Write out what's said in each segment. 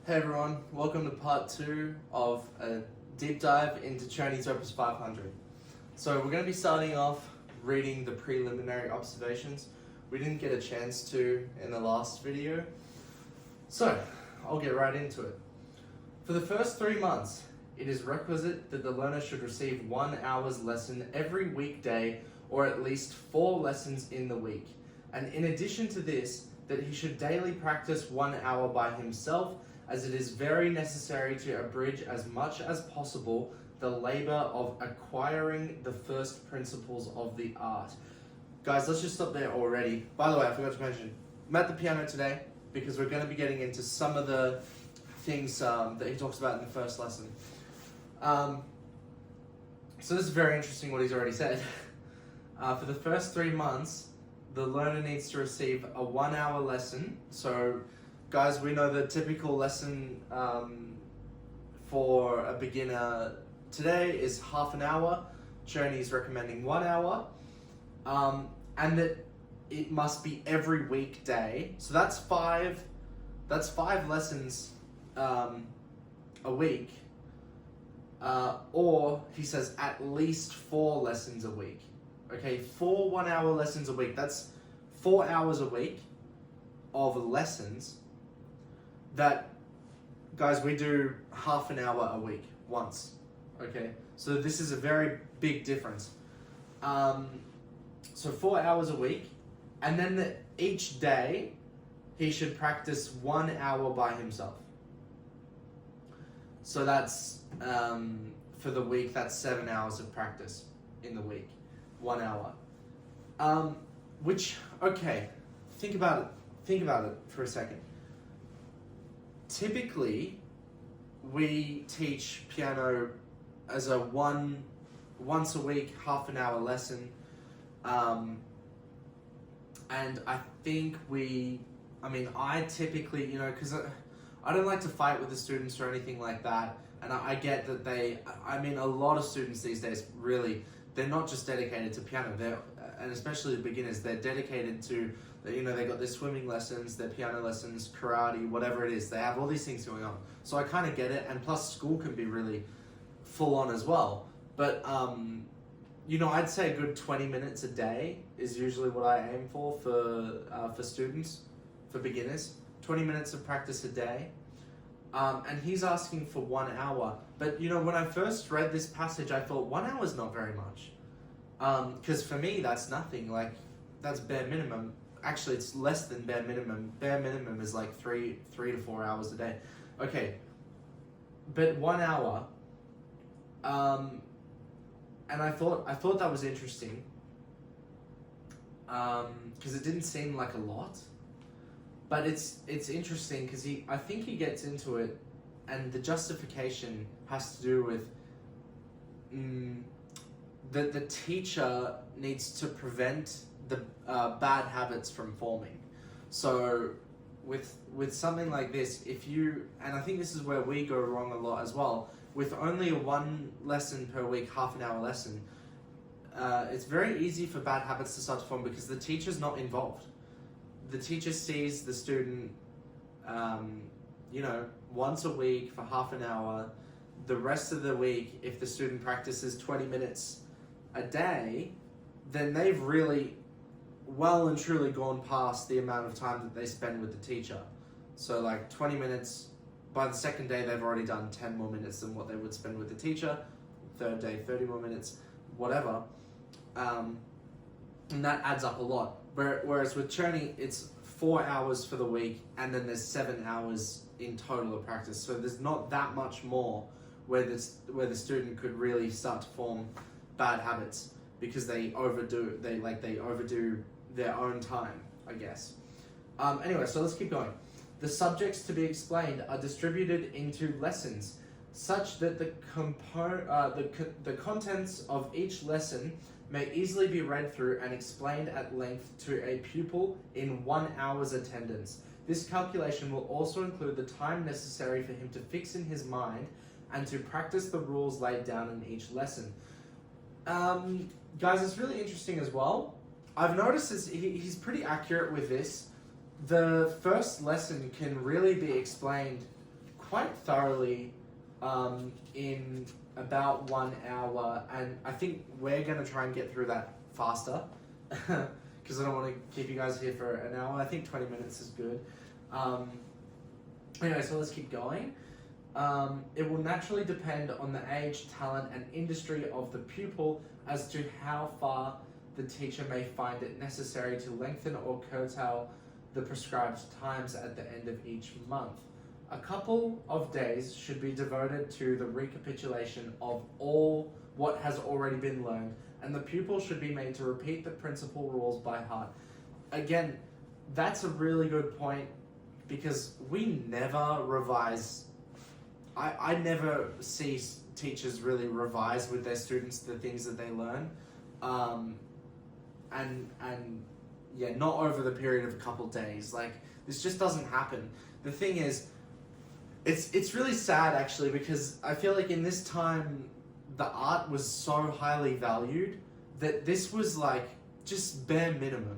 Hey everyone, welcome to part 2 of a deep dive into Czerny's Opus 500. So we're going to be starting off reading the preliminary observations. We didn't get a chance to in the last video, so I'll get right into it. For the first 3 months, it is requisite that the learner should receive 1 hour's lesson every weekday or at least 4 lessons in the week. And in addition to this, that he should daily practice 1 hour by himself, as it is very necessary to abridge as much as possible the labor of acquiring the first principles of the art. Guys, let's just stop there already. By the way, I forgot to mention, I'm at the piano today because we're going to be getting into some of the things that he talks about in the first lesson. So this is very interesting what he's already said. For the first 3 months, the learner needs to receive a 1 hour lesson. So guys, we know the typical lesson for a beginner today is half an hour. Czerny is recommending 1 hour. And that it must be every weekday. So that's five lessons a week. Or he says at least 4 lessons a week. Okay, 4 1 hour lessons a week. That's 4 hours a week of lessons that, guys, we do half an hour a week once. Okay, so this is a very big difference. So 4 hours a week, and then each day he should practice 1 hour by himself. So that's for the week, that's 7 hours of practice in the week. 1 hour. Which, okay, think about it for a second. Typically, we teach piano as a once a week, half an hour lesson. And I think I typically, because I don't like to fight with the students or anything like that. And I get that a lot of students these days, really, they're not just dedicated to piano, and especially the beginners, they're dedicated to, they got their swimming lessons, their piano lessons, karate, whatever it is. They have all these things going on. So I kind of get it, and plus school can be really full on as well. But, I'd say a good 20 minutes a day is usually what I aim for students, for beginners. 20 minutes of practice a day. And he's asking for 1 hour. But, when I first read this passage, I thought 1 hour is not very much. Because for me, that's nothing. Like, that's bare minimum. Actually, it's less than bare minimum. Bare minimum is like 3 to 4 hours a day. Okay. But 1 hour, and I thought that was interesting. Because it didn't seem like a lot. But it's interesting because I think he gets into it, and the justification has to do with that the teacher needs to prevent the bad habits from forming. So with something like this, and I think this is where we go wrong a lot as well, with only a 1 lesson per week, half an hour lesson, it's very easy for bad habits to start to form because the teacher's not involved. The teacher sees the student, once a week for half an hour. The rest of the week, if the student practices 20 minutes a day, then they've really well and truly gone past the amount of time that they spend with the teacher. So like 20 minutes, by the second day they've already done 10 more minutes than what they would spend with the teacher. Third day, 30 more minutes, whatever. And that adds up a lot. Whereas with Czerny, it's 4 hours for the week, and then there's 7 hours in total of practice. So there's not that much more where the student could really start to form bad habits because they overdo their own time, I guess. Anyway, so let's keep going. The subjects to be explained are distributed into lessons, such that the contents of each lesson may easily be read through and explained at length to a pupil in 1 hour's attendance. This calculation will also include the time necessary for him to fix in his mind and to practice the rules laid down in each lesson. Guys, it's really interesting as well. I've noticed he's pretty accurate with this. The first lesson can really be explained quite thoroughly in about 1 hour, and I think we're going to try and get through that faster because I don't want to keep you guys here for an hour. I think 20 minutes is good. Anyway, so let's keep going. It will naturally depend on the age, talent, and industry of the pupil as to how far the teacher may find it necessary to lengthen or curtail the prescribed times at the end of each month. A couple of days should be devoted to the recapitulation of all what has already been learned, and the pupil should be made to repeat the principal rules by heart. Again, that's a really good point, because we never revise. I never see teachers really revise with their students the things that they learn, and yeah, not over the period of a couple days. Like, this just doesn't happen. The thing is, it's really sad actually, because I feel like in this time the art was so highly valued that this was like just bare minimum.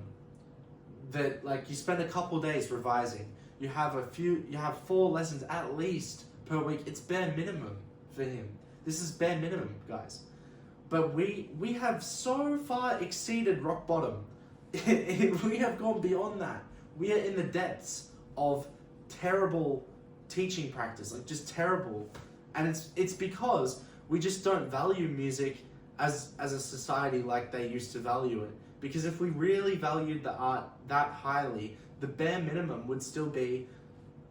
That like you spend a couple days revising. You have 4 lessons at least per week. It's bare minimum for him. This is bare minimum, guys. But we have so far exceeded rock bottom. We have gone beyond that. We are in the depths of terrible teaching practice, like just terrible. And it's because we just don't value music as a society like they used to value it. Because if we really valued the art that highly, the bare minimum would still be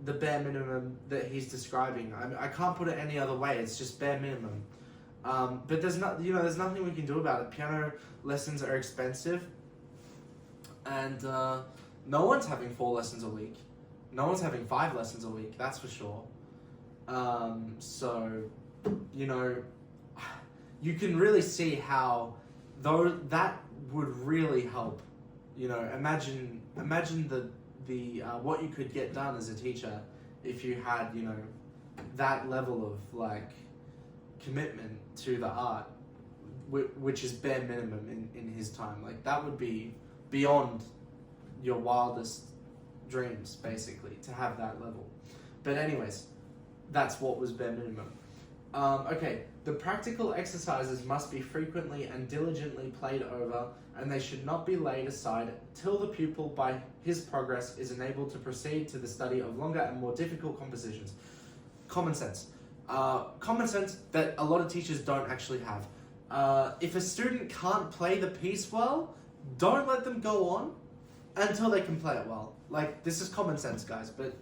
the bare minimum that he's describing. I can't put it any other way. It's just bare minimum. But there's nothing we can do about it. Piano lessons are expensive, and no one's having 4 lessons a week. No one's having 5 lessons a week. That's for sure. So, you can really see how though that would really help. Imagine the what you could get done as a teacher if you had that level of like commitment to the art, which is bare minimum in his time. Like, that would be beyond your wildest dreams, basically, to have that level. But anyways, that's what was bare minimum. Okay, the practical exercises must be frequently and diligently played over, and they should not be laid aside till the pupil, by his progress, is enabled to proceed to the study of longer and more difficult compositions. Common sense. Common sense that a lot of teachers don't actually have. If a student can't play the piece well, don't let them go on until they can play it well. Like, this is common sense, guys, but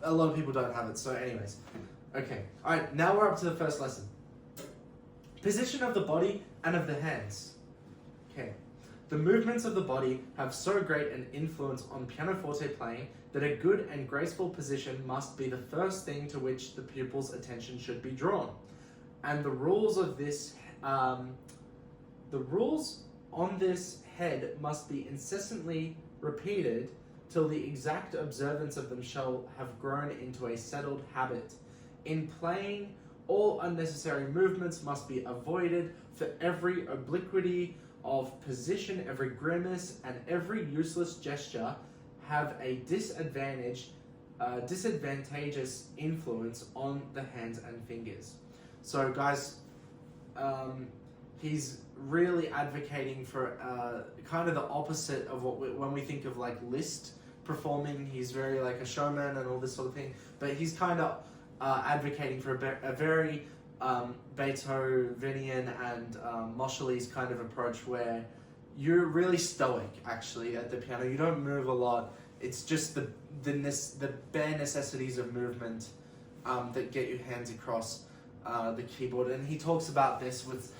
a lot of people don't have it. So anyways, okay. Alright, now we're up to the first lesson. Position of the body and of the hands. Okay. The movements of the body have so great an influence on pianoforte playing that a good and graceful position must be the first thing to which the pupil's attention should be drawn. And the rules on this head must be incessantly repeated till the exact observance of them shall have grown into a settled habit. In playing, all unnecessary movements must be avoided, for every obliquity of position, every grimace, and every useless gesture have a disadvantageous influence on the hands and fingers. So guys, he's really advocating for kind of the opposite of what when we think of like Liszt performing. He's very like a showman and all this sort of thing, but he's kind of advocating for a very Beethovenian and Moscheles kind of approach, where you're really stoic actually at the piano. You don't move a lot. It's just the bare necessities of movement that get your hands across the keyboard. And he talks about this with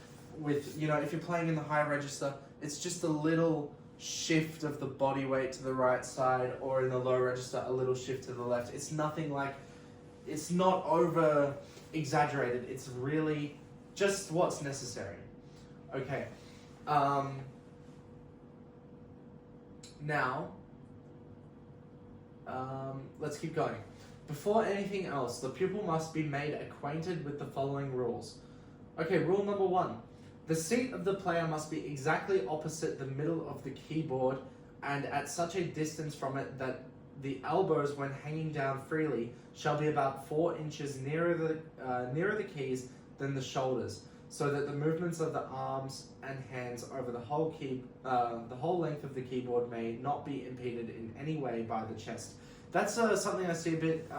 if you're playing in the high register, it's just a little shift of the body weight to the right side, or in the low register, a little shift to the left. It's nothing like, it's not over exaggerated. It's really just what's necessary. Okay. Now, let's keep going. Before anything else, the pupil must be made acquainted with the following rules. Okay, rule number 1. The seat of the player must be exactly opposite the middle of the keyboard and at such a distance from it that the elbows, when hanging down freely, shall be about 4 inches nearer the keys than the shoulders, so that the movements of the arms and hands over the whole length of the keyboard may not be impeded in any way by the chest. That's something I see a bit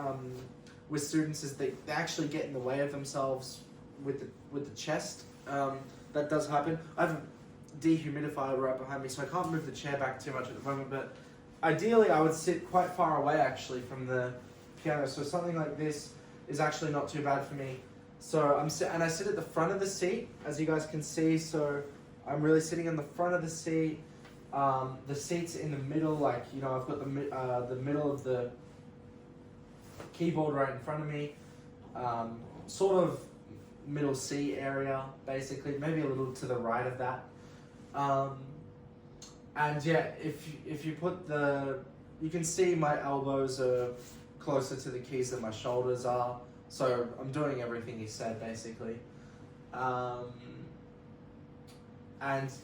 with students, is they actually get in the way of themselves with the chest. That does happen. I have a dehumidifier right behind me, so I can't move the chair back too much at the moment, but ideally I would sit quite far away actually from the piano, so something like this is actually not too bad for me. So I sit at the front of the seat, as you guys can see, so I'm really sitting in the front of the seat. The seat's in the middle, like, you know, I've got the middle of the keyboard right in front of me, sort of middle C area, basically, maybe a little to the right of that. And yeah, if you put you can see my elbows are closer to the keys than my shoulders are. So I'm doing everything he said, basically. And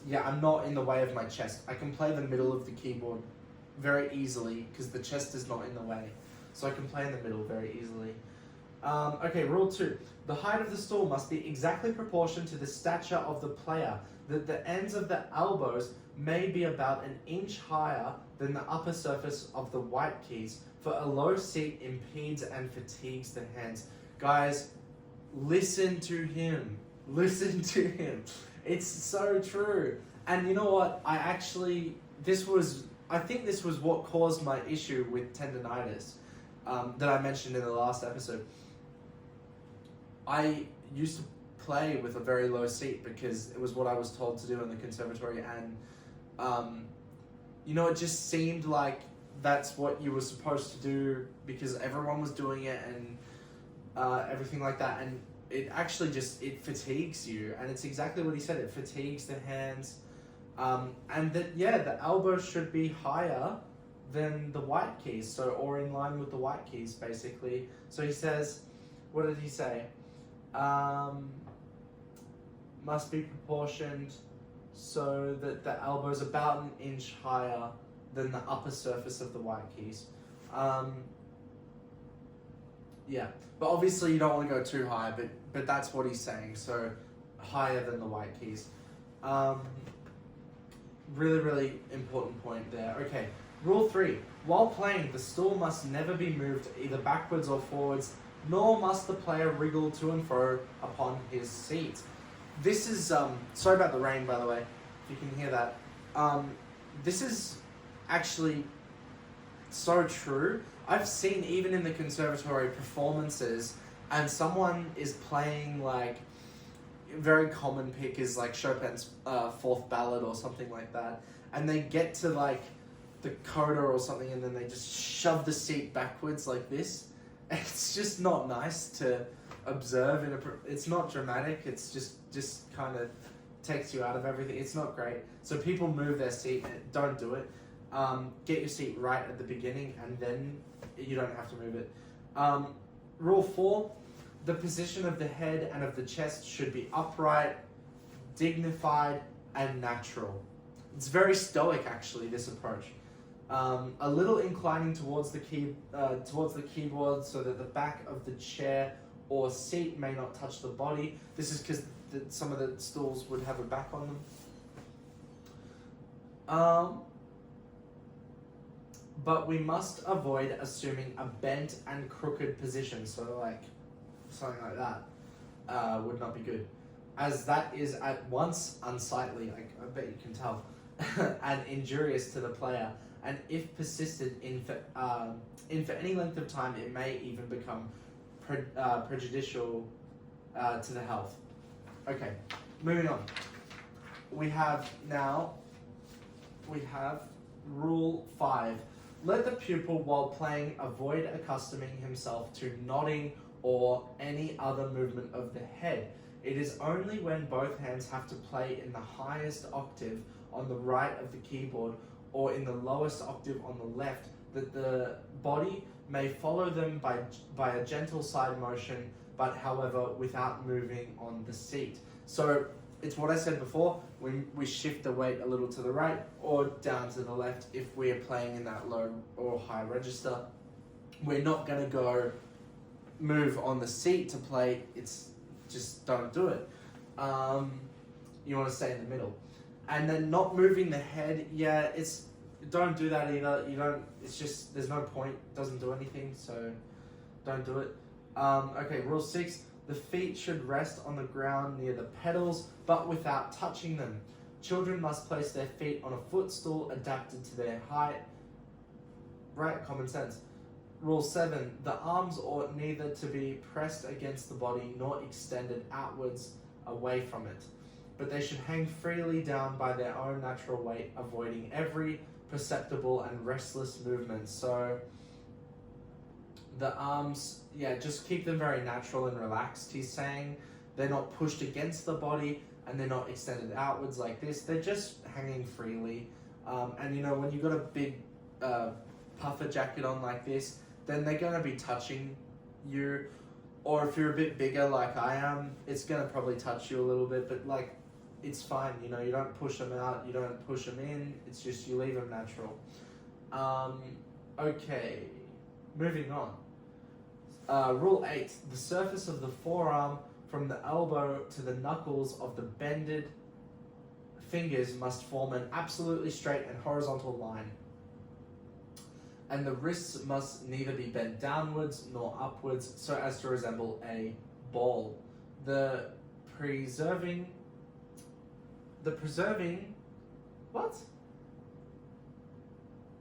yeah, I'm not in the way of my chest. I can play the middle of the keyboard very easily because the chest is not in the way. So I can play in the middle very easily. Okay, rule 2. The height of the stool must be exactly proportioned to the stature of the player, that the ends of the elbows may be about an inch higher than the upper surface of the white keys, for a low seat impedes and fatigues the hands. Guys, listen to him. Listen to him. It's so true. And you know what? I think this was what caused my issue with tendonitis that I mentioned in the last episode. I used to play with a very low seat because it was what I was told to do in the conservatory, and you know, it just seemed like that's what you were supposed to do because everyone was doing it and everything like that, and it actually it fatigues you, and it's exactly what he said, it fatigues the hands, and that, yeah, the elbow should be higher than the white keys, so, or in line with the white keys, basically. So he says, what did he say? Must be proportioned so that the elbow is about an inch higher than the upper surface of the white keys. Yeah, but obviously you don't want to go too high, but that's what he's saying, so higher than the white keys. Really, really important point there. Okay, rule 3. While playing, the stool must never be moved either backwards or forwards, nor must the player wriggle to and fro upon his seat. This is, sorry about the rain, by the way, if you can hear that. This is actually so true. I've seen, even in the conservatory, performances, and someone is playing, like, very common pick is like Chopin's Fourth Ballad or something like that, and they get to like the coda or something, and then they just shove the seat backwards like this. It's just not nice to observe. It's not dramatic. It's just kind of takes you out of everything. It's not great. So people move their seat. Don't do it. Get your seat right at the beginning, and then you don't have to move it. Rule 4. The position of the head and of the chest should be upright, dignified, and natural. It's very stoic, actually, this approach. A little inclining towards the keyboard so that the back of the chair or seat may not touch the body. This is because some of the stools would have a back on them. But we must avoid assuming a bent and crooked position, so like something like that would not be good, as that is at once unsightly, like I bet you can tell, and injurious to the player, and if persisted in for any length of time, it may even become prejudicial to the health. Okay, moving on. We have rule 5. Let the pupil, while playing, avoid accustoming himself to nodding or any other movement of the head. It is only when both hands have to play in the highest octave on the right of the keyboard or in the lowest octave on the left that the body may follow them by a gentle side motion, but however without moving on the seat. So it's what I said before. We shift the weight a little to the right or down to the left if we are playing in that low or high register. We're not going to go move on the seat to play. It's just don't do it. You want to stay in the middle. And then not moving the head, don't do that either. It's just, there's no point, doesn't do anything, so don't do it. Okay, rule 6, the feet should rest on the ground near the pedals, but without touching them. Children must place their feet on a footstool adapted to their height. Right, common sense. Rule 7, the arms ought neither to be pressed against the body nor extended outwards away from it, but they should hang freely down by their own natural weight, avoiding every perceptible and restless movement. So the arms, just keep them very natural and relaxed. He's saying they're not pushed against the body and they're not extended outwards like this. They're just hanging freely. And when you've got a big puffer jacket on like this, then they're going to be touching you. Or if you're a bit bigger like I am, it's going to probably touch you a little bit, but like, it's fine. You don't push them out, you don't push them in, it's just you leave them natural. Okay, moving on. Rule 8, the surface of the forearm from the elbow to the knuckles of the bended fingers must form an absolutely straight and horizontal line. And the wrists must neither be bent downwards nor upwards so as to resemble a ball. The preserving, what?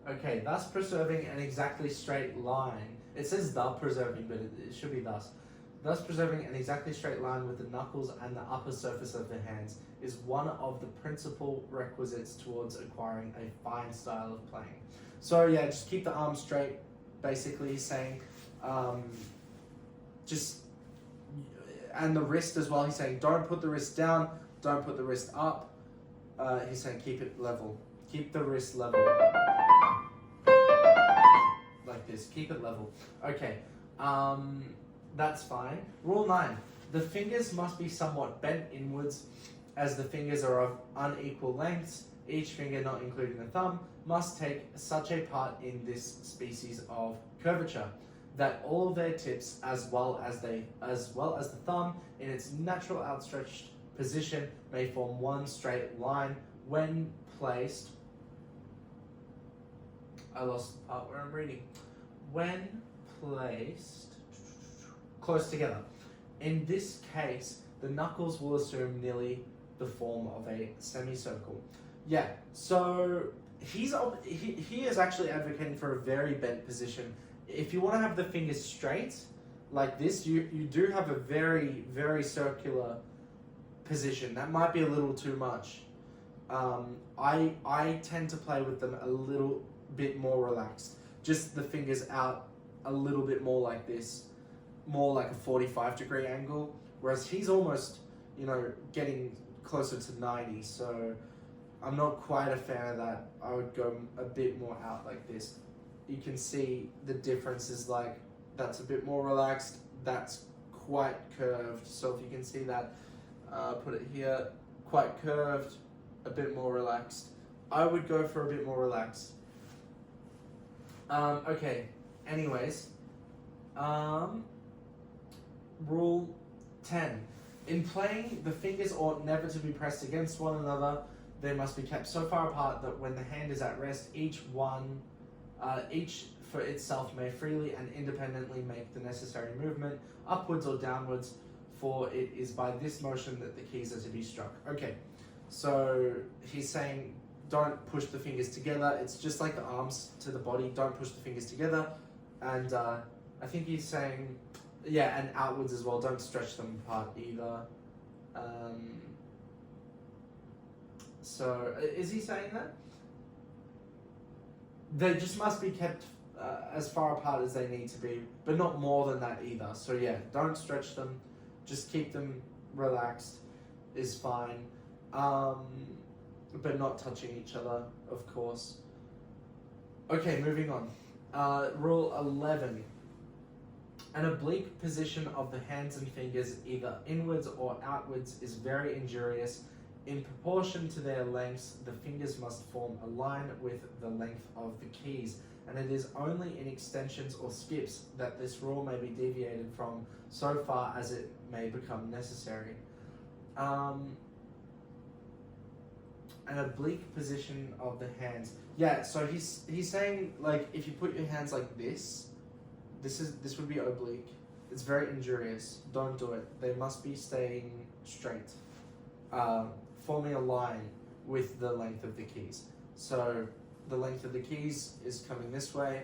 Okay, thus preserving an exactly straight line. It says the preserving, but it should be thus. Thus preserving an exactly straight line with the knuckles and the upper surface of the hands is one of the principal requisites towards acquiring a fine style of playing. So just keep the arms straight, basically saying, and the wrist as well. He's saying don't put the wrist down, don't put the wrist up. He's saying keep it level. Keep the wrist level. Like this, keep it level. Okay, that's fine. Rule 9, the fingers must be somewhat bent inwards as the fingers are of unequal lengths. Each finger, not including the thumb, must take such a part in this species of curvature that all their tips, as well as the thumb, in its natural outstretched position, may form one straight line when placed. I lost part where I'm reading. When placed close together. In this case, the knuckles will assume nearly the form of a semicircle. So he is actually advocating for a very bent position. If you want to have the fingers straight, like this, you do have a very, very circular position. That might be a little too much. I tend to play with them a little bit more relaxed. Just the fingers out a little bit more like this, more like a 45-degree angle, whereas he's almost, getting closer to 90, so I'm not quite a fan of that. I would go a bit more out like this. You can see the difference is like, that's a bit more relaxed, that's quite curved. So if you can see that, put it here, quite curved, a bit more relaxed. I would go for a bit more relaxed. Okay, anyways, rule 10. In playing, the fingers ought never to be pressed against one another. They must be kept so far apart that when the hand is at rest, each for itself may freely and independently make the necessary movement, upwards or downwards, for it is by this motion that the keys are to be struck. Okay, so he's saying don't push the fingers together. It's just like the arms to the body. Don't push the fingers together. And I think he's saying, and outwards as well. Don't stretch them apart either. So is he saying that? They just must be kept as far apart as they need to be, but not more than that either. So don't stretch them. Just keep them relaxed is fine. But not touching each other, of course. Okay, moving on. Rule 11. An oblique position of the hands and fingers, either inwards or outwards, is very injurious. In proportion to their lengths, the fingers must form a line with the length of the keys, and it is only in extensions or skips that this rule may be deviated from so far as it may become necessary. An oblique position of the hands. Yeah, so he's saying, like, if you put your hands like this would be oblique. It's very injurious. Don't do it. They must be staying straight, forming a line with the length of the keys. So the length of the keys is coming this way.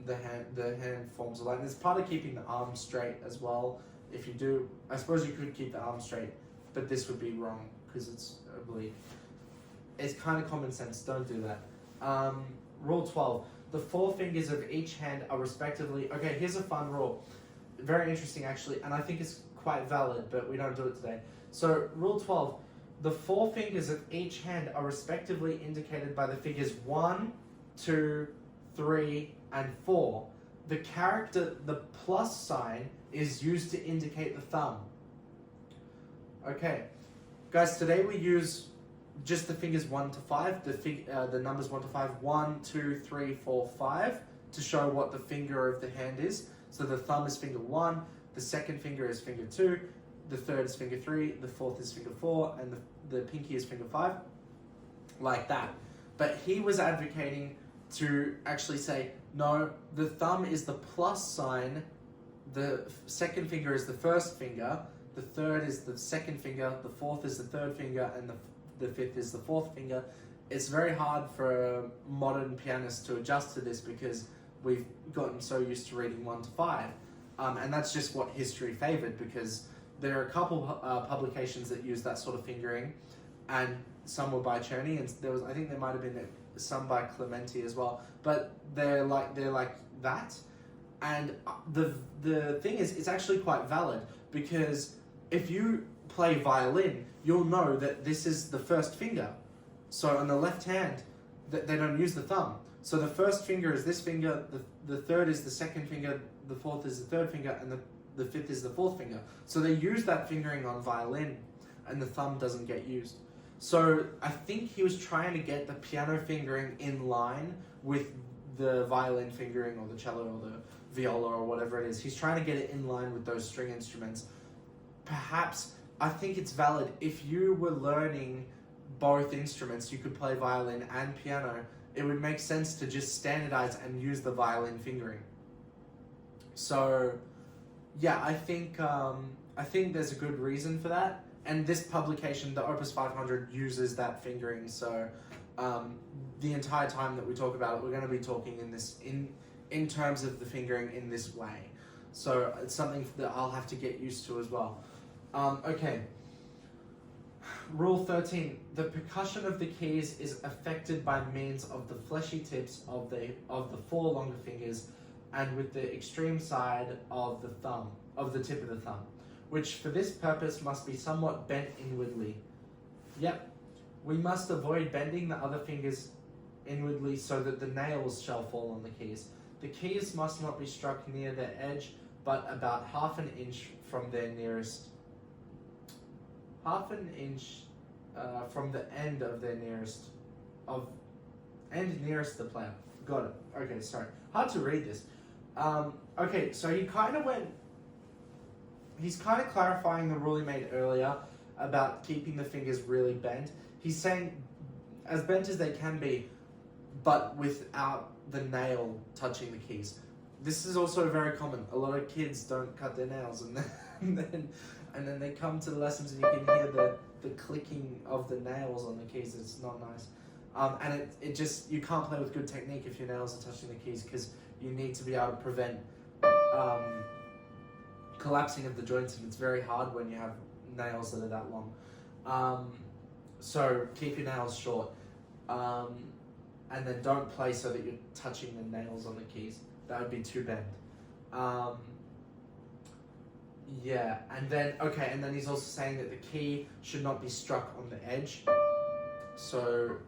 The hand forms a line. It's part of keeping the arm straight as well. If you do, I suppose you could keep the arm straight, but this would be wrong because it's oblique. It's kind of common sense. Don't do that. Rule 12. The four fingers of each hand are respectively... Okay, here's a fun rule. Very interesting, actually, and I think it's quite valid, but we don't do it today. So, Rule 12. The four fingers of each hand are respectively indicated by the figures 1, 2, 3, and 4. The character, the plus sign, is used to indicate the thumb. Okay. Guys, today we use just the fingers 1 to 5, the numbers 1 to 5, 1, 2, 3, 4, 5, to show what the finger of the hand is. So the thumb is finger 1, the second finger is finger 2, the third is finger 3, the fourth is finger 4, and the pinky is finger 5, like that. But he was advocating to actually say, no, the thumb is the plus sign, the second finger is the first finger, the third is the second finger, the fourth is the third finger, and the fifth is the fourth finger. It's very hard for modern pianists to adjust to this because we've gotten so used to reading 1 to 5. And that's just what history favored, because there are a couple publications that use that sort of fingering, and some were by Czerny, and I think there might have been some by Clementi as well, but they're like that. And the thing is, it's actually quite valid, because if you play violin, you'll know that this is the first finger. So on the left hand, they don't use the thumb. So the first finger is this finger, the third is the second finger, the fourth is the third finger, and the fifth is the fourth finger. So they use that fingering on violin, and the thumb doesn't get used. So I think he was trying to get the piano fingering in line with the violin fingering, or the cello, or the viola, or whatever it is. He's trying to get it in line with those string instruments. Perhaps, I think it's valid, if you were learning both instruments, you could play violin and piano, it would make sense to just standardize and use the violin fingering. So, yeah, I think there's a good reason for that. And this publication, the Opus 500, uses that fingering. So, the entire time that we talk about it, we're going to be talking in terms of the fingering in this way. So it's something that I'll have to get used to as well. Okay. Rule 13. The percussion of the keys is affected by means of the fleshy tips of the four longer fingers, and with the extreme side of the tip of the thumb, which for this purpose must be somewhat bent inwardly. Yep. We must avoid bending the other fingers inwardly so that the nails shall fall on the keys. The keys must not be struck near their edge, but about half an inch from their nearest. Half an inch from the end of their nearest the player. Got it. Okay, sorry. Hard to read this. Okay, so he's kind of clarifying the rule he made earlier about keeping the fingers really bent. He's saying as bent as they can be, but without the nail touching the keys. This is also very common. A lot of kids don't cut their nails, and then they come to the lessons and you can hear the clicking of the nails on the keys. It's not nice. And it just, you can't play with good technique if your nails are touching the keys, because you need to be able to prevent collapsing of the joints, and it's very hard when you have nails that are that long. So keep your nails short. And then don't play so that you're touching the nails on the keys. That would be too bent. Yeah, and then he's also saying that the key should not be struck on the edge. So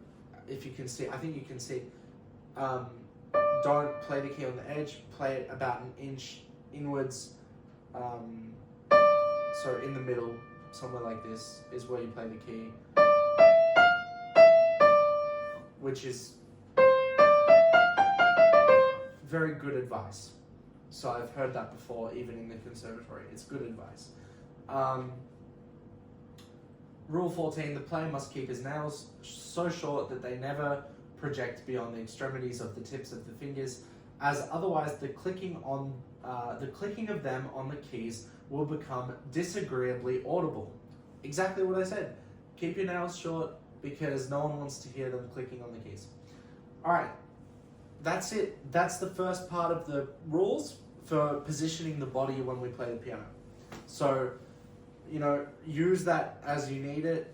if you can see, I think you can see, don't play the key on the edge, play it about an inch inwards, so in the middle, somewhere like this, is where you play the key, which is very good advice. So I've heard that before, even in the conservatory. It's good advice. Rule 14, the player must keep his nails so short that they never project beyond the extremities of the tips of the fingers, as otherwise the clicking of them on the keys will become disagreeably audible. Exactly what I said. Keep your nails short because no one wants to hear them clicking on the keys. Alright, that's it. That's the first part of the rules for positioning the body when we play the piano. So, you know, use that as you need it.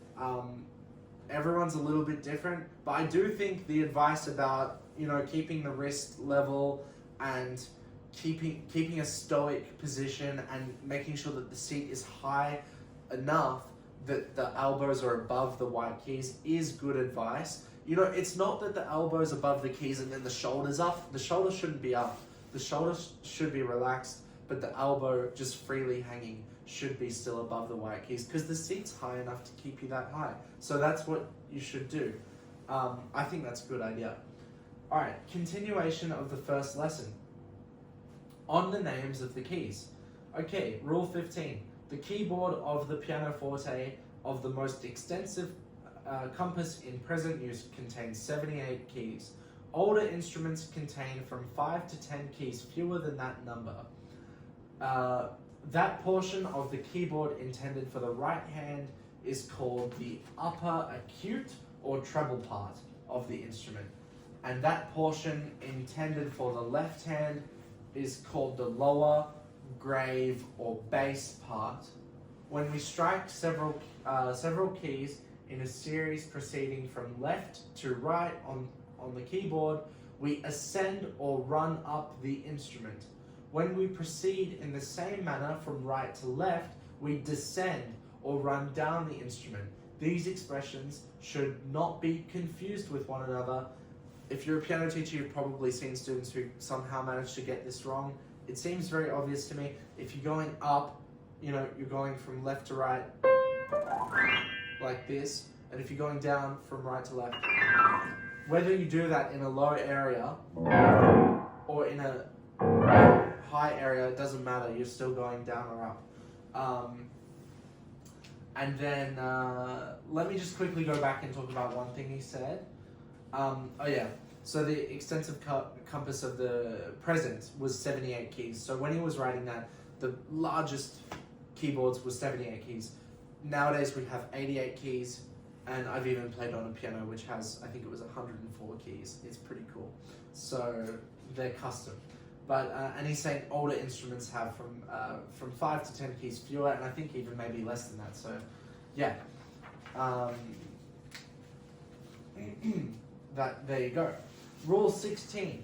Everyone's a little bit different, but I do think the advice about, you know, keeping the wrist level and keeping a stoic position and making sure that the seat is high enough that the elbows are above the white keys is good advice. You know, it's not that the elbows above the keys and then the shoulders up. The shoulders shouldn't be up. The shoulders should be relaxed, but the elbow just freely hanging should be still above the white keys because the seat's high enough to keep you that high. So that's what you should do. I think that's a good idea. All right, continuation of the first lesson. On the names of the keys. Okay, rule 15. The keyboard of the pianoforte of the most extensive compass in present use contains 78 keys. Older instruments contain from 5 to 10 keys fewer than that number. That portion of the keyboard intended for the right hand is called the upper acute or treble part of the instrument. And that portion intended for the left hand is called the lower, grave, or bass part. When we strike several keys in a series proceeding from left to right on the keyboard, we ascend or run up the instrument. When we proceed in the same manner from right to left, we descend or run down the instrument. These expressions should not be confused with one another. If you're a piano teacher, you've probably seen students who somehow manage to get this wrong. It seems very obvious to me. If you're going up, you know, you're going from left to right like this, and if you're going down from right to left, whether you do that in a low area or in a high area, it doesn't matter, you're still going down or up. And then let me just quickly go back and talk about one thing he said. Oh yeah, so the extensive compass of the present was 78 keys. So when he was writing that, the largest keyboards was 78 keys. Nowadays we have 88 keys, and I've even played on a piano which has, I think it was 104 keys. It's pretty cool. So they're custom. But and he's saying older instruments have from 5 to 10 keys fewer, and I think even maybe less than that. So yeah, there you go. Rule 16.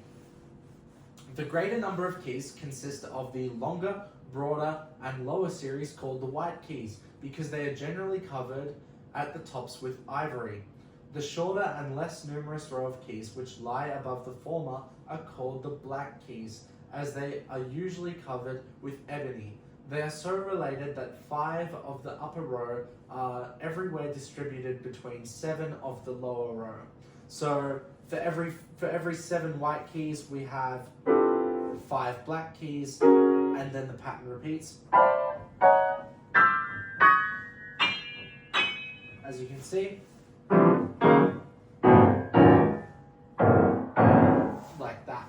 The greater number of keys consist of the longer, broader, and lower series called the white keys, because they are generally covered at the tops with ivory. The shorter and less numerous row of keys which lie above the former are called the black keys, as they are usually covered with ebony. They are so related that 5 of the upper row are everywhere distributed between 7 of the lower row. So for every 7 white keys, we have 5 black keys, and then the pattern repeats. As you can see, like that.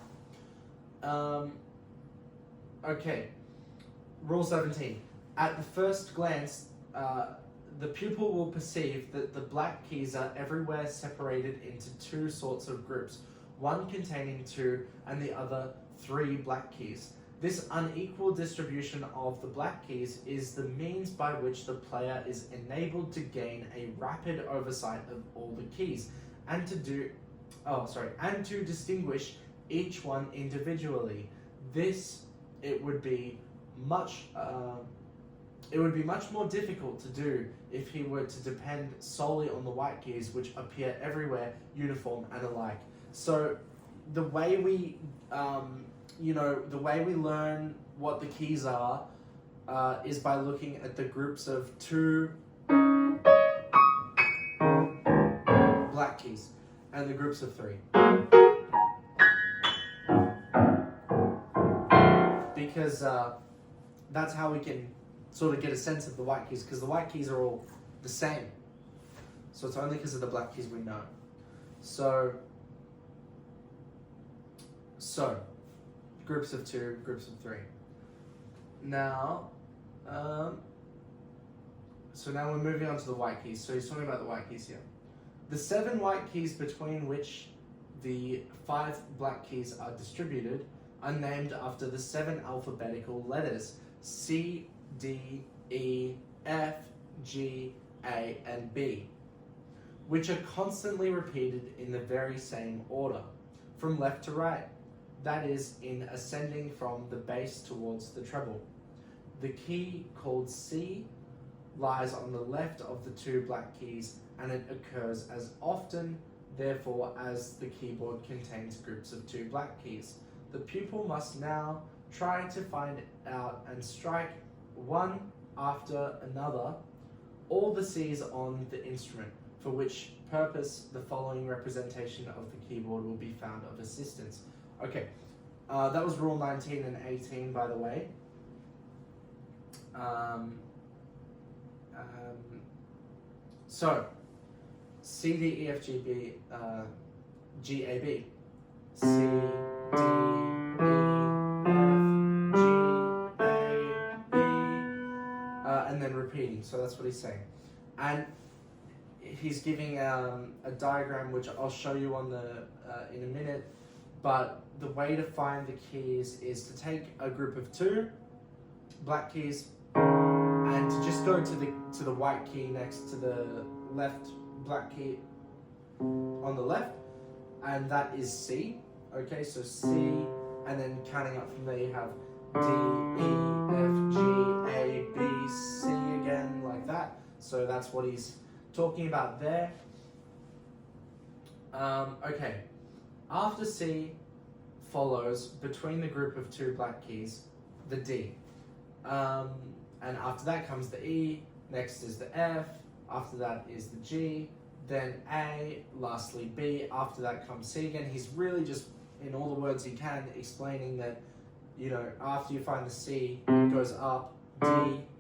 Okay, rule 17. At the first glance, the pupil will perceive that the black keys are everywhere separated into 2 sorts of groups, one containing 2 and the other 3 black keys. This unequal distribution of the black keys is the means by which the player is enabled to gain a rapid oversight of all the keys, and to distinguish each one individually. It would be much more difficult to do if he were to depend solely on the white keys, which appear everywhere uniform and alike. So the way we the way we learn what the keys are is by looking at the groups of 2 black keys and the groups of 3. Because that's how we can sort of get a sense of the white keys, because the white keys are all the same. So it's only because of the black keys we know. So groups of 2, groups of 3. Now, so now we're moving on to the white keys. So he's talking about the white keys here. The 7 white keys between which the 5 black keys are distributed are named after the 7 alphabetical letters C, D, E, F, G, A, and B, which are constantly repeated in the very same order, from left to right. That is, in ascending from the bass towards the treble. The key called C lies on the left of the 2 black keys, and it occurs as often, therefore, as the keyboard contains groups of 2 black keys. The pupil must now try to find out and strike one after another all the C's on the instrument, for which purpose the following representation of the keyboard will be found of assistance. Okay, that was rule 19 and 18, by the way. So, C, D, E, F, G, B, G, A, B. C, D, E, F, G, A, B, and then repeating. So that's what he's saying. And he's giving a diagram, which I'll show you on the in a minute. But the way to find the keys is to take a group of 2 black keys and to just go to the white key next to the left black key on the left, and that is C. Okay, so C, and then counting up from there you have D, E, F, G, A, B, C again, like that. So that's what he's talking about there. Okay, after C follows, between the group of 2 black keys, the D. And after that comes the E, next is the F, after that is the G, then A, lastly B, after that comes C again. He's really just, in all the words he can, explaining that, after you find the C, it goes up, D,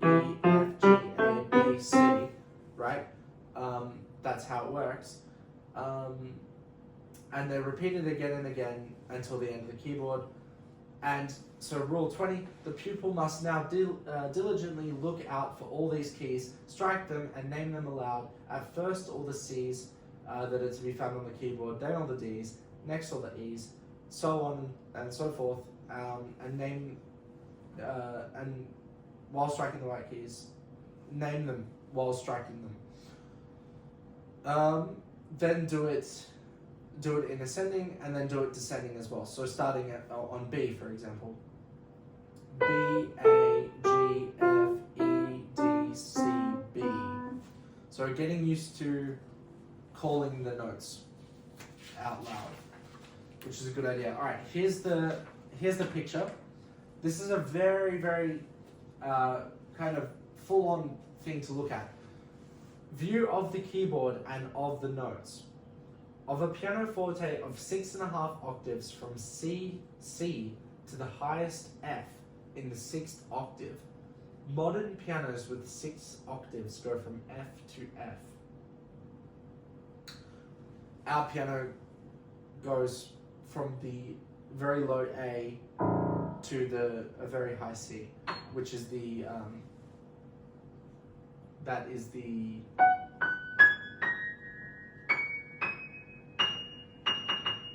E, F, G, A, B, C, right? That's how it works. And they're repeated again and again until the end of the keyboard. And so rule 20, the pupil must now diligently look out for all these keys, strike them and name them aloud. At first all the C's that are to be found on the keyboard, then all the D's, next all the E's, so on and so forth, and name, and while striking the white keys, name them while striking them. Then do it in ascending, and then do it descending as well. So starting on B, for example. B, A, G, F, E, D, C, B. So getting used to calling the notes out loud, which is a good idea. All right, here's the picture. This is a very, very kind of full-on thing to look at. View of the keyboard and of the notes. Of a pianoforte of 6.5 octaves from C to the highest F in the 6th octave. Modern pianos with 6 octaves go from F to F. Our piano goes from the very low A to a very high C, which is that is the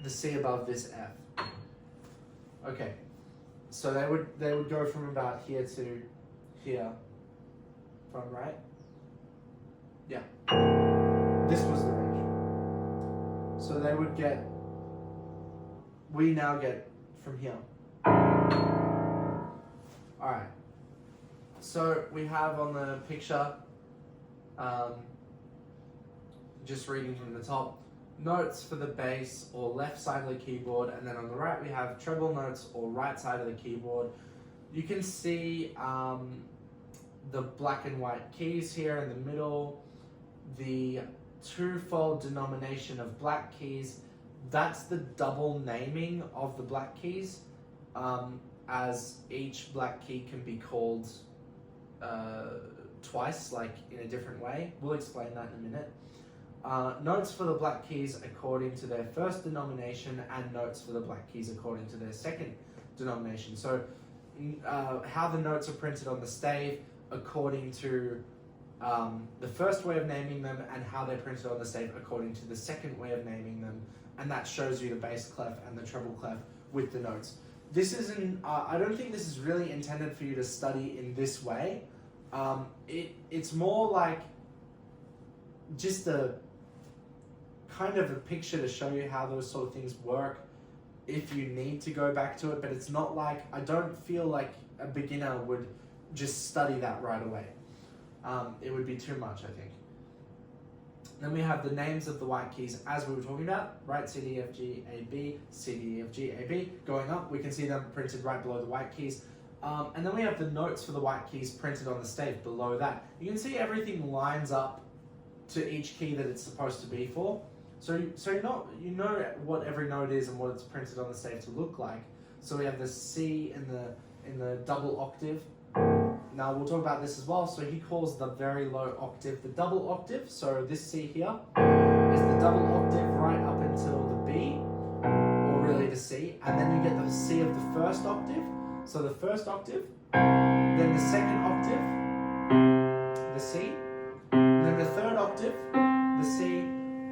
C above this F. Okay, so they would go from about here to here, from right. Yeah, this was the range. So they would get. We now get from here. All right. So we have on the picture, just reading from the top. notes for the bass or left side of the keyboard, and then on the right we have treble notes or right side of the keyboard. You can see the black and white keys here in the middle, the twofold denomination of black keys. That's the double naming of the black keys, as each black key can be called twice, like in a different way. We'll explain that in a minute. Notes for the black keys according to their first denomination, and notes for the black keys according to their second denomination. So how the notes are printed on the stave according to the first way of naming them, and how they're printed on the stave according to the second way of naming them, and that shows you the bass clef and the treble clef with the notes. This isn't, I don't think this is really intended for you to study in this way. It's more like just a kind of a picture to show you how those sort of things work if you need to go back to it, but it's not like, I don't feel like a beginner would just study that right away. It would be too much, I think. Then we have the names of the white keys as we were talking about, right? C, D, F, G, A, B, C, D, F, G, A, B. Going up, we can see them printed right below the white keys. And then we have the notes for the white keys printed on the stave below that. You can see everything lines up to each key that it's supposed to be for. So you know what every note is and what it's printed on the stave to look like. So we have the C in the double octave. Now we'll talk about this as well. So he calls the very low octave the double octave. So this C here is the double octave right up until the B, or really the C, and then you get the C of the first octave. So the first octave, then the second octave, the C, then the third octave, the C,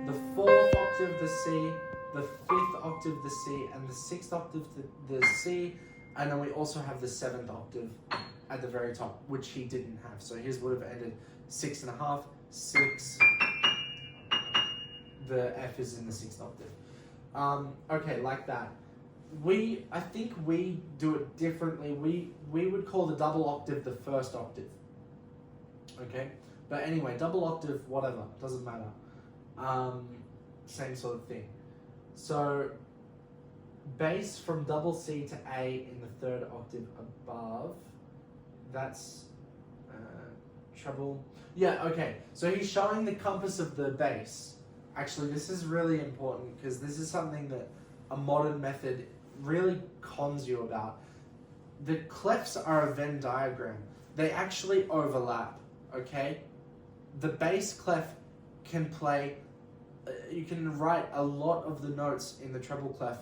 the fourth octave, the C, the fifth octave, the C, and the sixth octave, the C, and then we also have the seventh octave at the very top, which he didn't have. So his would have ended 6.5, 6. The F is in the sixth octave. Okay, like that. I think we do it differently. We would call the double octave the first octave. Okay, but anyway, double octave, whatever, doesn't matter. Same sort of thing. So bass from double C to A in the third octave above. That's treble. Yeah, okay. So he's showing the compass of the bass. Actually, this is really important because this is something that a modern method really cons you about. The clefs are a Venn diagram. They actually overlap, okay? The bass clef can play, you can write a lot of the notes in the treble clef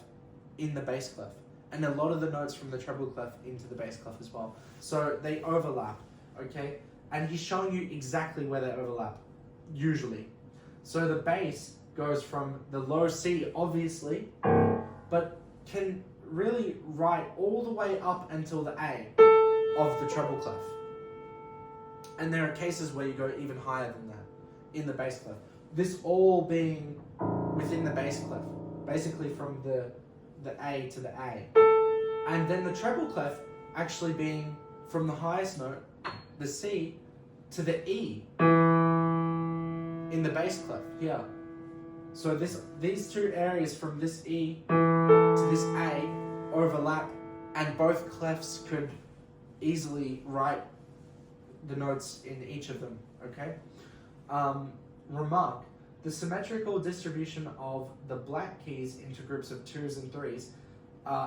in the bass clef, and a lot of the notes from the treble clef into the bass clef as well. So they overlap, okay? And he's showing you exactly where they overlap, usually. So the bass goes from the low C, obviously, but can really write all the way up until the A of the treble clef. And there are cases where you go even higher than that in the bass clef. This all being within the bass clef, basically from the A to the A. And then the treble clef actually being from the highest note, the C, to the E in the bass clef here. So these two areas from this E to this A overlap, and both clefs could easily write the notes in each of them, okay? Remark, the symmetrical distribution of the black keys into groups of 2s and 3s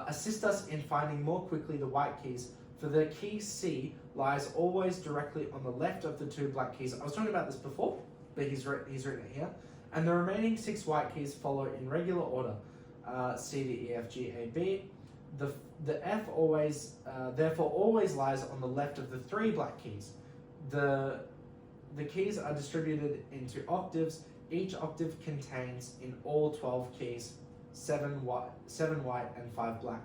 assist us in finding more quickly the white keys, for the key C lies always directly on the left of the two black keys. I was talking about this before, but he's written it here. And the remaining 6 white keys follow in regular order, C, D, E, F, G, A, B. The F always, therefore always lies on the left of the 3 black keys. The keys are distributed into octaves. Each octave contains in all 12 keys 7 white and 5 black,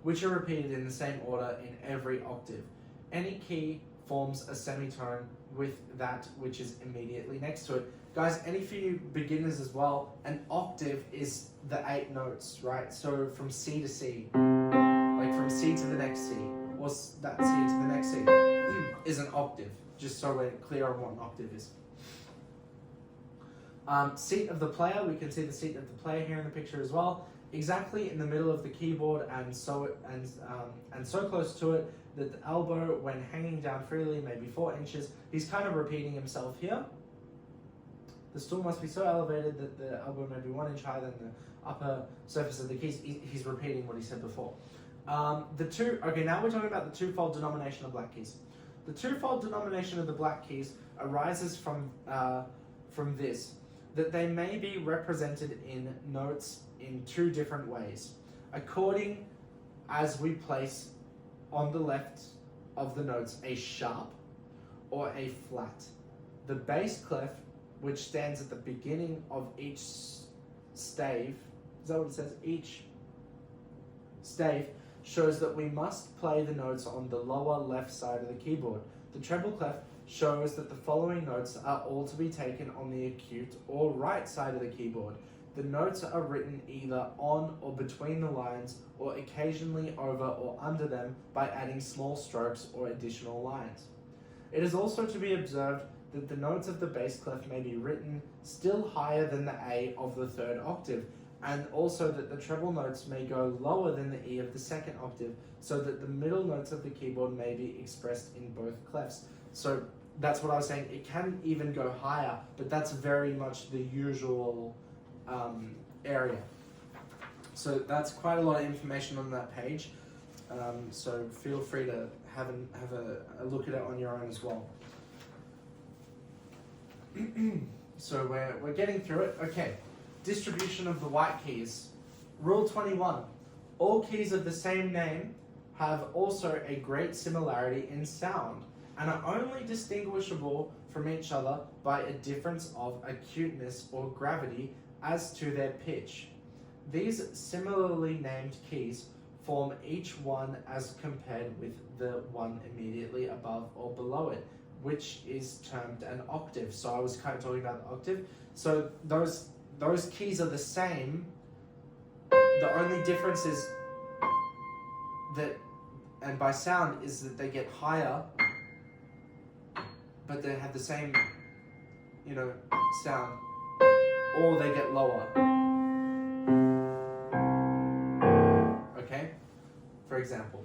which are repeated in the same order in every octave. Any key forms a semitone with that which is immediately next to it. Guys, any for you beginners as well, an octave is the 8 notes, right? So from C to C, like from C to the next C, or that C to the next C, is an octave, just so we're clear on what an octave is. Seat of the player, we can see the seat of the player here in the picture as well, exactly in the middle of the keyboard and so close to it that the elbow, when hanging down freely, may be 4 inches. He's kind of repeating himself here. The stool must be so elevated that the elbow may be 1 inch higher than the upper surface of the keys. He's repeating what he said before. Now we're talking about the twofold denomination of black keys. The twofold denomination of the black keys arises from this, that they may be represented in notes in 2 different ways, according as we place on the left of the notes a sharp or a flat. The bass clef, which stands at the beginning of each stave, is that what it says? Each stave shows that we must play the notes on the lower left side of the keyboard. The treble clef shows that the following notes are all to be taken on the acute or right side of the keyboard. The notes are written either on or between the lines, or occasionally over or under them by adding small strokes or additional lines. It is also to be observed that the notes of the bass clef may be written still higher than the A of the 3rd octave, and also that the treble notes may go lower than the E of the 2nd octave, so that the middle notes of the keyboard may be expressed in both clefs. So that's what I was saying, it can even go higher, but that's very much the usual area. So that's quite a lot of information on that page, so feel free to have a look at it on your own as well. So we're getting through it. Okay, distribution of the white keys. Rule 21. All keys of the same name have also a great similarity in sound and are only distinguishable from each other by a difference of acuteness or gravity as to their pitch. These similarly named keys form each one as compared with the one immediately above or below it, which is termed an octave. So I was kind of talking about the octave. So those keys are the same. The only difference is that, and by sound, is that they get higher, but they have the same, sound, or they get lower. Okay? For example,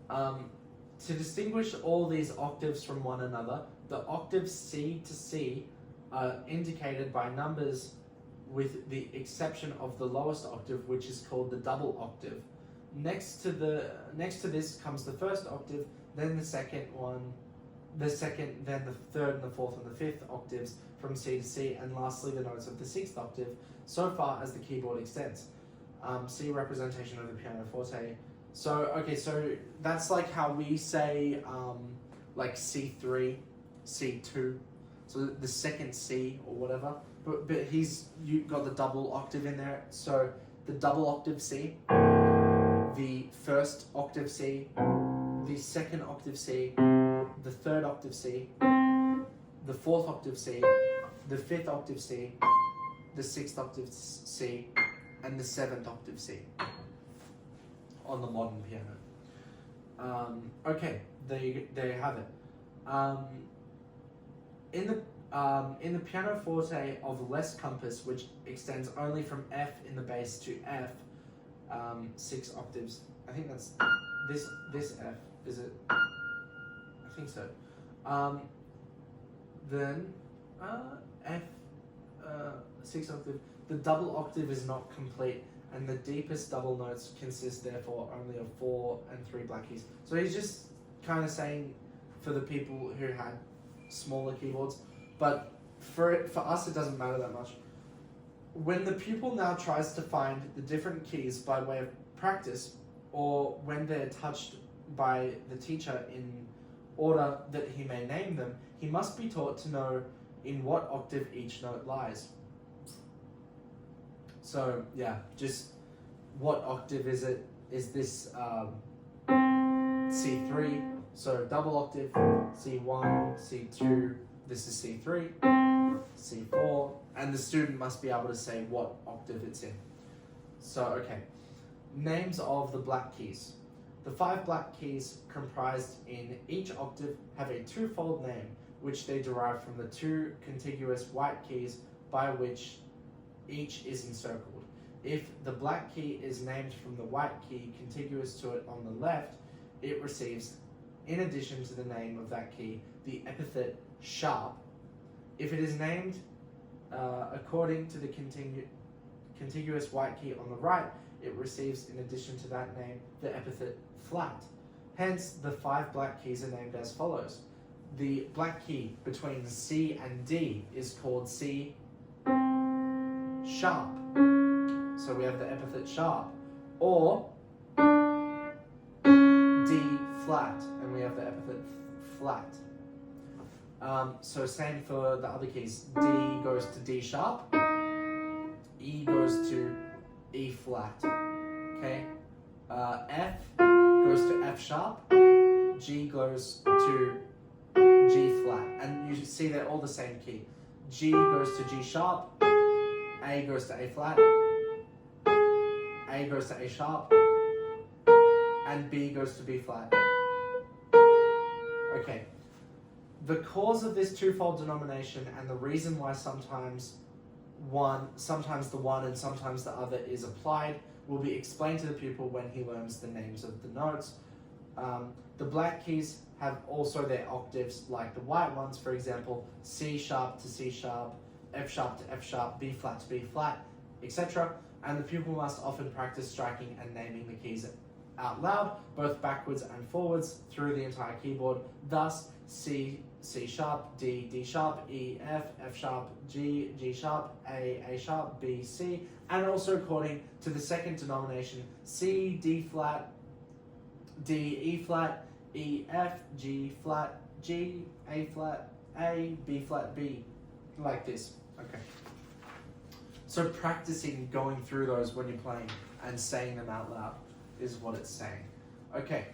to distinguish all these octaves from one another, the octaves C to C are indicated by numbers with the exception of the lowest octave, which is called the double octave. Next to this comes the first octave, then the second one, then the third and the fourth and the fifth octaves from C to C, and lastly the notes of the 6th octave, so far as the keyboard extends. See representation of the Piano-Forte. So that's like how we say like C3, C2, so the second C or whatever. But you got the double octave in there. So the double octave C, the first octave C, the second octave C, the third octave C, the fourth octave C, the fifth octave C, the 6th octave C, and the 7th octave C on the modern piano. Okay, there you have it. In the Piano-Forte of less compass, which extends only from F in the bass to F, 6 octaves. I think that's this F, is it? I think so. Then F 6 octave. The double octave is not complete, and the deepest double notes consist therefore only of 4 and 3 black keys. So he's just kind of saying for the people who had smaller keyboards, but for us it doesn't matter that much. When the pupil now tries to find the different keys by way of practice, or when they're touched by the teacher in order that he may name them, he must be taught to know in what octave each note lies. So yeah, just what octave is it? Is this C3? So double octave, C1, C2, this is C3, C4, and the student must be able to say what octave it's in. So okay, names of the black keys. The 5 black keys comprised in each octave have a twofold name, which they derive from the 2 contiguous white keys by which each is encircled. If the black key is named from the white key contiguous to it on the left, it receives, in addition to the name of that key, the epithet sharp. If it is named according to the contiguous white key on the right, it receives, in addition to that name, the epithet flat. Hence, the 5 black keys are named as follows. The black key between C and D is called C sharp. So we have the epithet sharp. Or D flat, and we have the epithet flat. So same for the other keys. D goes to D sharp, E goes to E flat. Okay? F goes to F sharp, G goes to G flat. And you see they're all the same key. G goes to G sharp, A goes to A flat, A goes to A sharp, and B goes to B flat. Okay. The cause of this twofold denomination and the reason why sometimes the one and sometimes the other is applied will be explained to the pupil when he learns the names of the notes. The black keys have also their octaves like the white ones, for example, C sharp to C sharp, F sharp to F sharp, B flat to B flat, etc. And the pupil must often practice striking and naming the keys out loud, both backwards and forwards through the entire keyboard. Thus, C sharp, D sharp, E F sharp, G sharp, A sharp, B C, and also according to the second denomination, C D flat, D E flat, E F G flat, G A flat, A B flat, B, like this. Okay. So practicing going through those when you're playing and saying them out loud is what it's saying. Okay.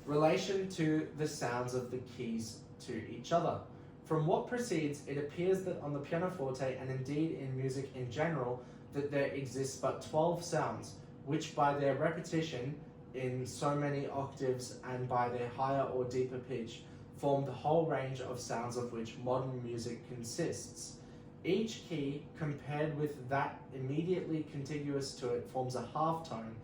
Relation to the sounds of the keys to each other. From what precedes, it appears that on the pianoforte, and indeed in music in general, that there exists but 12 sounds, which by their repetition in so many octaves and by their higher or deeper pitch, form the whole range of sounds of which modern music consists. Each key, compared with that immediately contiguous to it, forms a half tone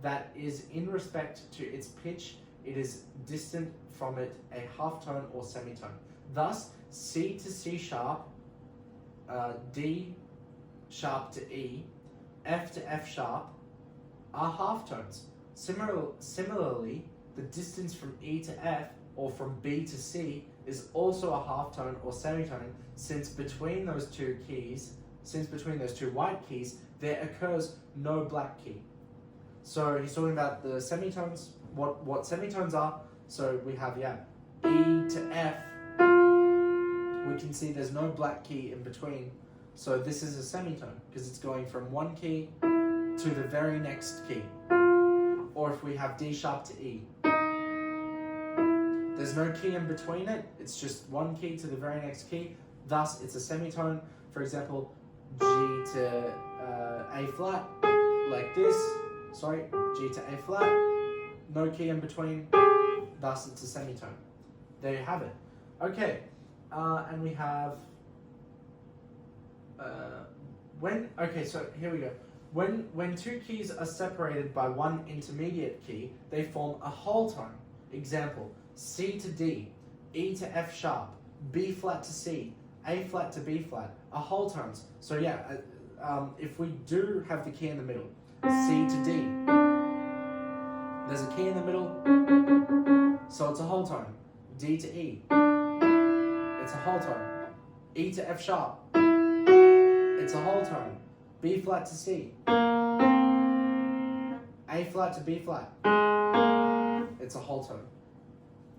that is, in respect to its pitch, it is distant from it a half tone or semitone. Thus, C to C sharp, D sharp to E, F to F sharp are half tones. Similarly, the distance from E to F or from B to C is also a half tone or semitone, since between those two white keys, there occurs no black key. So he's talking about the semitones, what semitones are. So we have, E to F, we can see there's no black key in between. So this is a semitone, because it's going from one key to the very next key. Or if we have D sharp to E, there's no key in between it, it's just one key to the very next key, thus it's a semitone. For example, G to A flat, like this, G to A flat, no key in between, thus it's a semitone. There you have it. Okay, and we have, so here we go. When two keys are separated by one intermediate key, they form a whole tone. Example, C to D, E to F sharp, B flat to C, A flat to B flat, are whole tones. So yeah, if we do have the key in the middle, C to D, there's a key in the middle, so it's a whole tone. D to E, it's a whole tone. E to F sharp, it's a whole tone. B flat to C, A flat to B flat, it's a whole tone.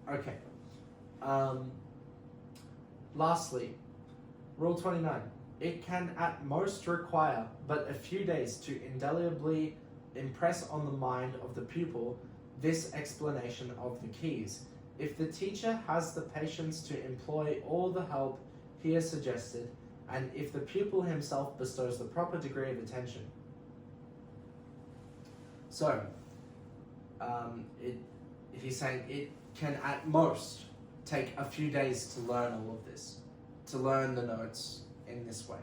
Okay. Lastly, Rule 29. It can at most require but a few days to indelibly impress on the mind of the pupil this explanation of the keys. If the teacher has the patience to employ all the help here suggested, and if the pupil himself bestows the proper degree of attention. So, he's saying it can at most take a few days to learn all of this, to learn the notes in this way.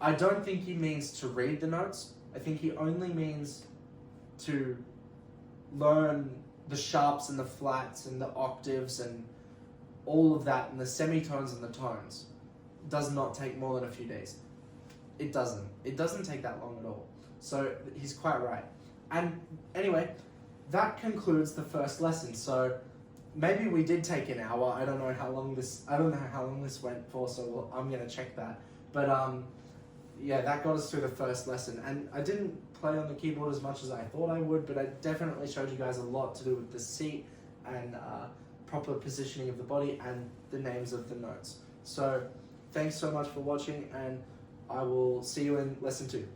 I don't think he means to read the notes. I think he only means to learn the sharps and the flats and the octaves and all of that, and the semitones and the tones. It does not take more than a few days. It doesn't. It doesn't take that long at all. So he's quite right. And anyway, that concludes the first lesson. So maybe we did take an hour. I don't know how long this went for, so I'm gonna check that. But yeah, that got us through the first lesson. And I didn't play on the keyboard as much as I thought I would, but I definitely showed you guys a lot to do with the seat and proper positioning of the body and the names of the notes. So thanks so much for watching, and I will see you in lesson 2.